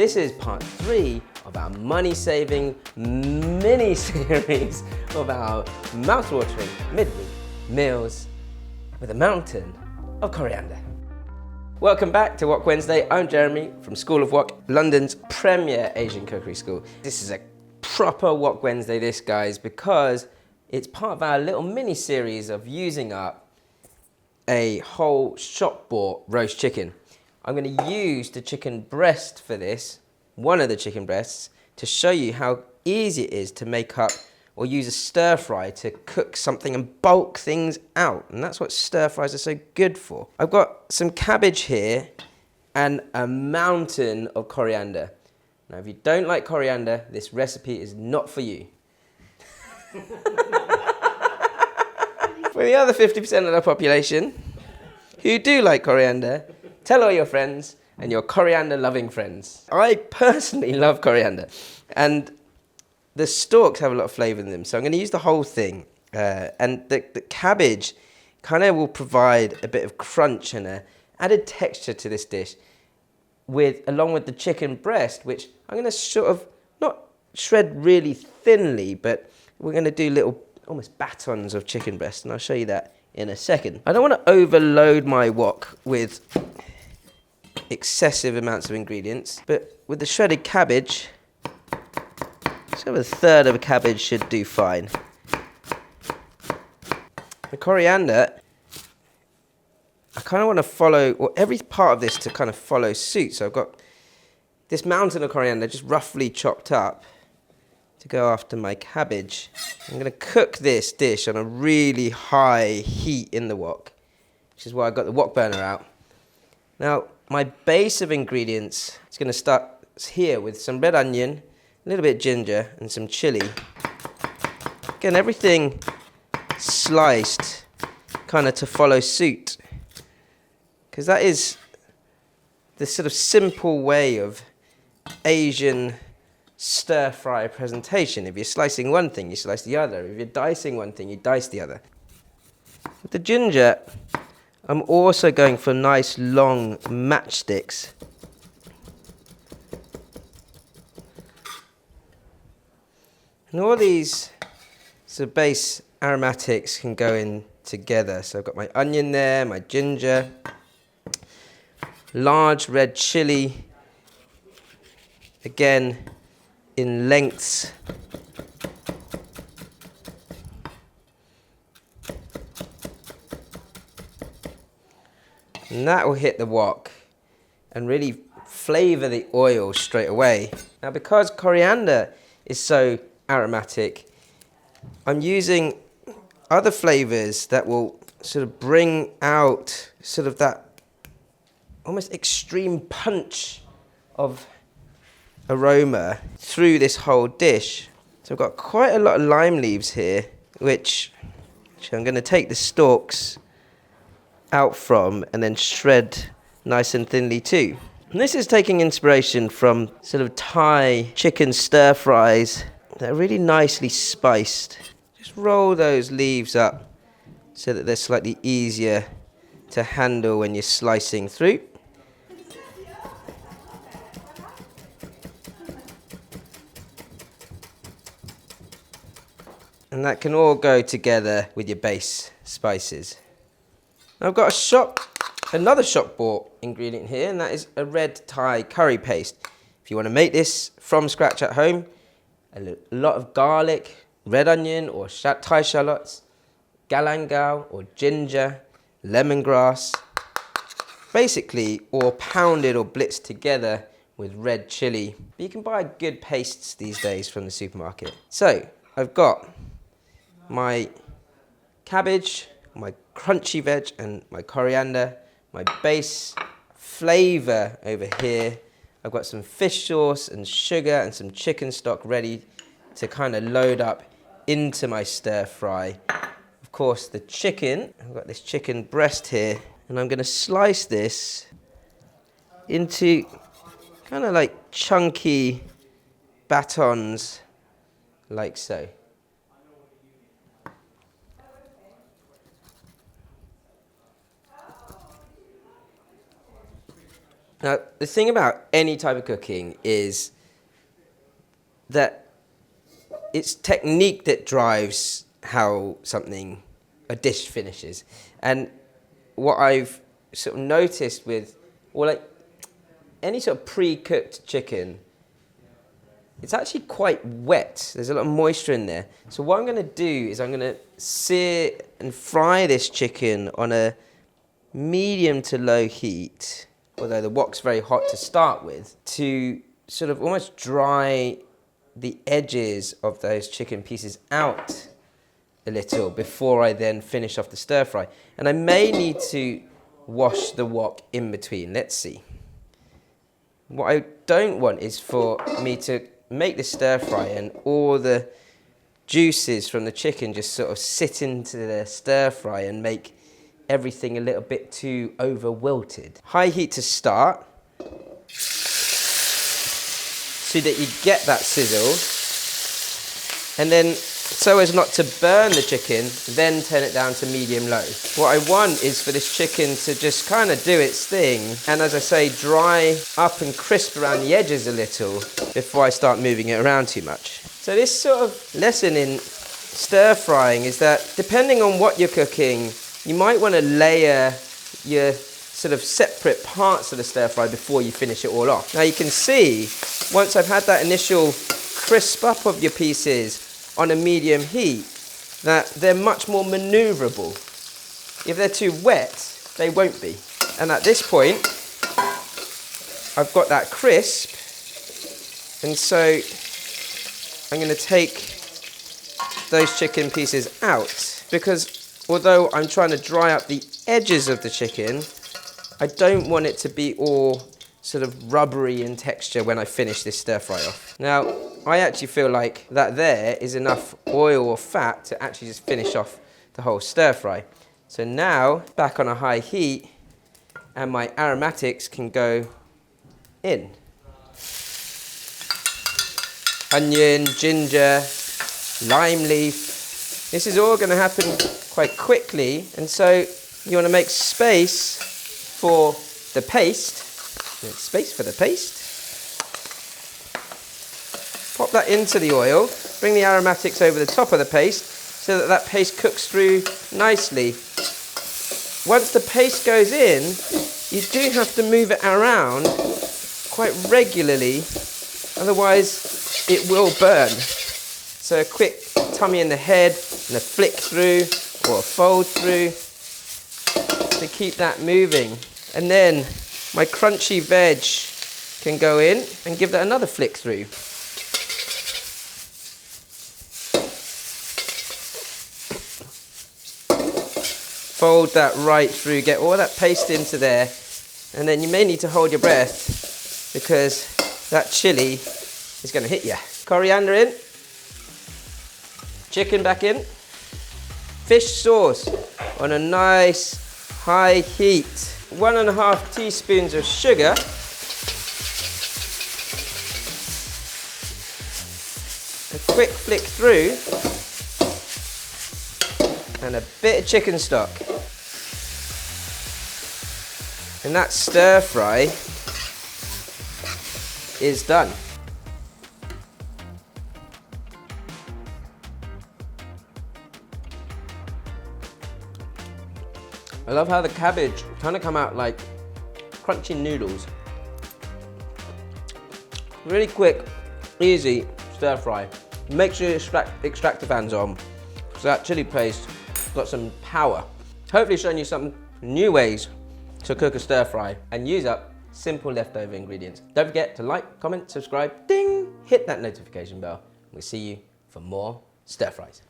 This is part 3 of our money-saving mini-series of our mouth-watering midweek meals with a mountain of coriander. Welcome back to Wok Wednesday. I'm Jeremy from School of Wok, London's premier Asian cookery school. This is a proper Wok Wednesday, this, guys, because it's part of our little mini-series of using up a whole shop-bought roast chicken. I'm going to use the chicken breast for this, one of the chicken breasts, to show you how easy it is to make up or use a stir fry to cook something and bulk things out. And that's what stir fries are so good for. I've got some cabbage here and a mountain of coriander. Now, if you don't like coriander, this recipe is not for you. For the other 50% of the population who do like coriander, tell all your friends and your coriander-loving friends. I personally love coriander, and the stalks have a lot of flavour in them, so I'm going to use the whole thing. And the cabbage kind of will provide a bit of crunch and an added texture to this dish, along with the chicken breast, which I'm going to sort of not shred really thinly, but we're going to do little almost batons of chicken breast, and I'll show you that in a second. I don't want to overload my wok with excessive amounts of ingredients, but with the shredded cabbage, so a third of a cabbage should do fine. The coriander, I kind of want to follow, or every part of this to kind of follow suit. So I've got this mountain of coriander just roughly chopped up to go after my cabbage. I'm going to cook this dish on a really high heat in the wok, which is why I got the wok burner out. Now, my base of ingredients is going to start here with some red onion, a little bit of ginger, and some chili. Again, everything sliced kind of to follow suit, because that is the sort of simple way of Asian stir-fry presentation. If you're slicing one thing, you slice the other. If you're dicing one thing, you dice the other. With the ginger, I'm also going for nice long matchsticks. And all these sort of base aromatics can go in together. So I've got my onion there, my ginger, large red chili, again in lengths. And that will hit the wok and really flavour the oil straight away. Now, because coriander is so aromatic, I'm using other flavours that will sort of bring out sort of that almost extreme punch of aroma through this whole dish. So I've got quite a lot of lime leaves here, which I'm going to take the stalks out from and then shred nice and thinly too. And this is taking inspiration from sort of Thai chicken stir fries that are really nicely spiced. Just roll those leaves up so that they're slightly easier to handle when you're slicing through. And that can all go together with your base spices. I've got another shop-bought ingredient here, and that is a red Thai curry paste. If you want to make this from scratch at home, a lot of garlic, red onion or Thai shallots, galangal or ginger, lemongrass, basically all pounded or blitzed together with red chili. But you can buy good pastes these days from the supermarket. So I've got my cabbage, my crunchy veg and my coriander, my base flavour over here. I've got some fish sauce and sugar and some chicken stock ready to kind of load up into my stir fry. Of course, the chicken, I've got this chicken breast here, and I'm going to slice this into kind of like chunky batons like so. Now, the thing about any type of cooking is that it's technique that drives how a dish finishes. And what I've sort of noticed with, well, like any sort of pre-cooked chicken, it's actually quite wet. There's a lot of moisture in there. So what I'm going to do is I'm going to sear and fry this chicken on a medium to low heat, although the wok's very hot to start with, to sort of almost dry the edges of those chicken pieces out a little before I then finish off the stir fry. And I may need to wash the wok in between. Let's see. What I don't want is for me to make the stir fry and all the juices from the chicken just sort of sit into the stir fry and make everything a little bit too over wilted. High heat to start, so that you get that sizzle, and then so as not to burn the chicken, then turn it down to medium low. What I want is for this chicken to just kind of do its thing, and as I say, dry up and crisp around the edges a little before I start moving it around too much. So this sort of lesson in stir frying is that depending on what you're cooking, you might want to layer your sort of separate parts of the stir fry before you finish it all off. Now you can see, once I've had that initial crisp up of your pieces on a medium heat, that they're much more maneuverable. If they're too wet, they won't be. And at this point, I've got that crisp, and so I'm going to take those chicken pieces out, because although I'm trying to dry up the edges of the chicken, I don't want it to be all sort of rubbery in texture when I finish this stir fry off. Now, I actually feel like that there is enough oil or fat to actually just finish off the whole stir fry. So now, back on a high heat, and my aromatics can go in. Onion, ginger, lime leaf. This is all going to happen quite quickly, and so you want to make space for the paste. Space for the paste. Pop that into the oil, bring the aromatics over the top of the paste so that that paste cooks through nicely. Once the paste goes in, you do have to move it around quite regularly, otherwise it will burn. So a quick tummy in the head and a flick through or a fold through to keep that moving. And then my crunchy veg can go in and give that another flick through. Fold that right through, get all that paste into there, and then you may need to hold your breath because that chili is going to hit you. Coriander in, chicken back in, fish sauce on a nice high heat. 1.5 teaspoons of sugar, a quick flick through, and a bit of chicken stock. And that stir fry is done. I love how the cabbage kind of come out like crunchy noodles. Really quick, easy stir fry. Make sure you extract the fans on, because that chili paste got some power. Hopefully showing you some new ways to cook a stir fry and use up simple leftover ingredients. Don't forget to like, comment, subscribe, ding, hit that notification bell. We'll see you for more stir fries.